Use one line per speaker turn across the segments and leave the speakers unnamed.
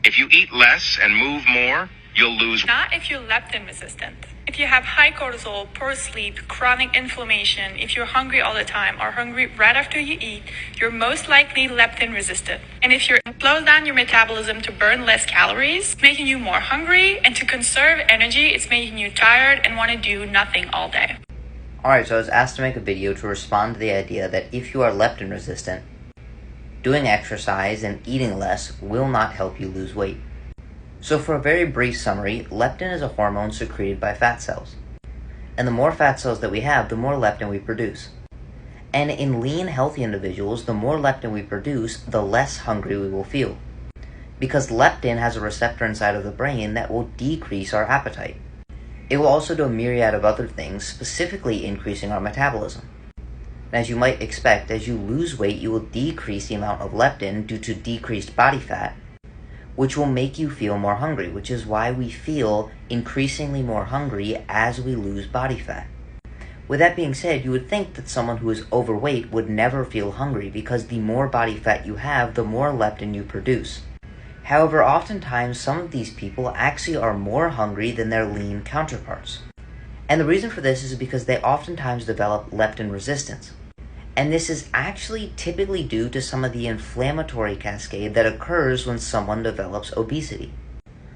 If you eat less and move more, you'll lose.
Not if you're leptin resistant. If you have high cortisol, poor sleep, chronic inflammation, if you're hungry all the time or hungry right after you eat, you're most likely leptin resistant. And if you're slows down your metabolism to burn less calories, it's making you more hungry, and to conserve energy, it's making you tired and want to do nothing all day.
Alright, so I was asked to make a video to respond to the idea that if you are leptin resistant, doing exercise and eating less will not help you lose weight. So for a very brief summary, leptin is a hormone secreted by fat cells. And the more fat cells that we have, the more leptin we produce. And in lean, healthy individuals, the more leptin we produce, the less hungry we will feel. Because leptin has a receptor inside of the brain that will decrease our appetite. It will also do a myriad of other things, specifically increasing our metabolism. And as you might expect, as you lose weight, you will decrease the amount of leptin due to decreased body fat, which will make you feel more hungry, which is why we feel increasingly more hungry as we lose body fat. With that being said, you would think that someone who is overweight would never feel hungry because the more body fat you have, the more leptin you produce. However, oftentimes some of these people actually are more hungry than their lean counterparts. And the reason for this is because they oftentimes develop leptin resistance. And this is actually typically due to some of the inflammatory cascade that occurs when someone develops obesity.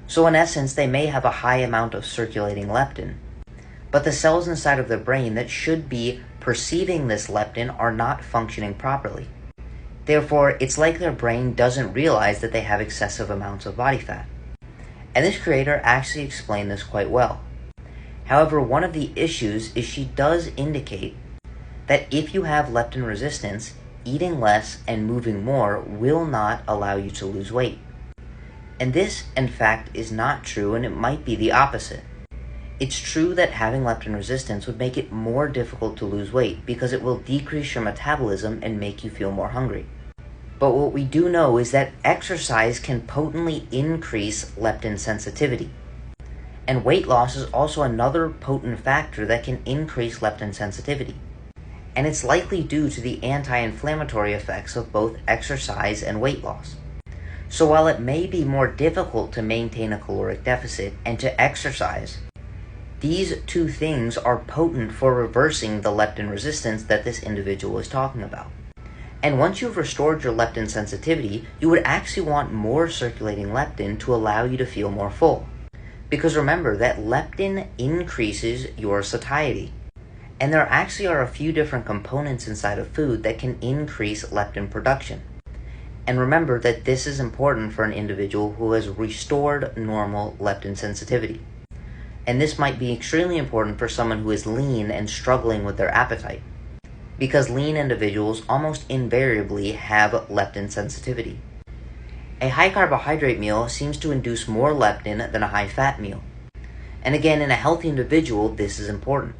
So in essence, they may have a high amount of circulating leptin, but the cells inside of their brain that should be perceiving this leptin are not functioning properly. Therefore, it's like their brain doesn't realize that they have excessive amounts of body fat. And this creator actually explained this quite well. However, one of the issues is she does indicate that if you have leptin resistance, eating less and moving more will not allow you to lose weight. And this, in fact, is not true, and it might be the opposite. It's true that having leptin resistance would make it more difficult to lose weight because it will decrease your metabolism and make you feel more hungry. But what we do know is that exercise can potently increase leptin sensitivity. And weight loss is also another potent factor that can increase leptin sensitivity. And it's likely due to the anti-inflammatory effects of both exercise and weight loss. So while it may be more difficult to maintain a caloric deficit and to exercise, these two things are potent for reversing the leptin resistance that this individual is talking about. And once you've restored your leptin sensitivity, you would actually want more circulating leptin to allow you to feel more full. Because remember that leptin increases your satiety. And there actually are a few different components inside of food that can increase leptin production. And remember that this is important for an individual who has restored normal leptin sensitivity. And this might be extremely important for someone who is lean and struggling with their appetite, because lean individuals almost invariably have leptin sensitivity. A high carbohydrate meal seems to induce more leptin than a high fat meal. And again, in a healthy individual, this is important.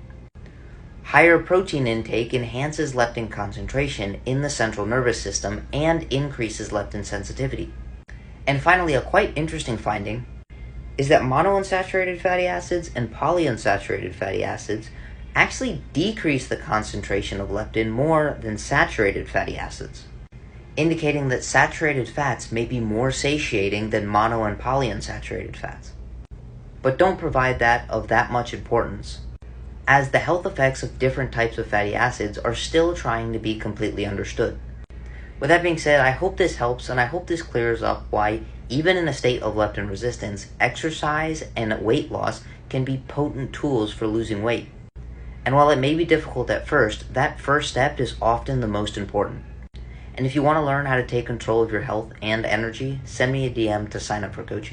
Higher protein intake enhances leptin concentration in the central nervous system and increases leptin sensitivity. And finally, a quite interesting finding is that monounsaturated fatty acids and polyunsaturated fatty acids actually decrease the concentration of leptin more than saturated fatty acids, indicating that saturated fats may be more satiating than mono and polyunsaturated fats, but don't provide that of that much importance, as the health effects of different types of fatty acids are still trying to be completely understood. With that being said, I hope this helps, and I hope this clears up why, even in a state of leptin resistance, exercise and weight loss can be potent tools for losing weight. And while it may be difficult at first, that first step is often the most important. And if you want to learn how to take control of your health and energy, send me a DM to sign up for coaching.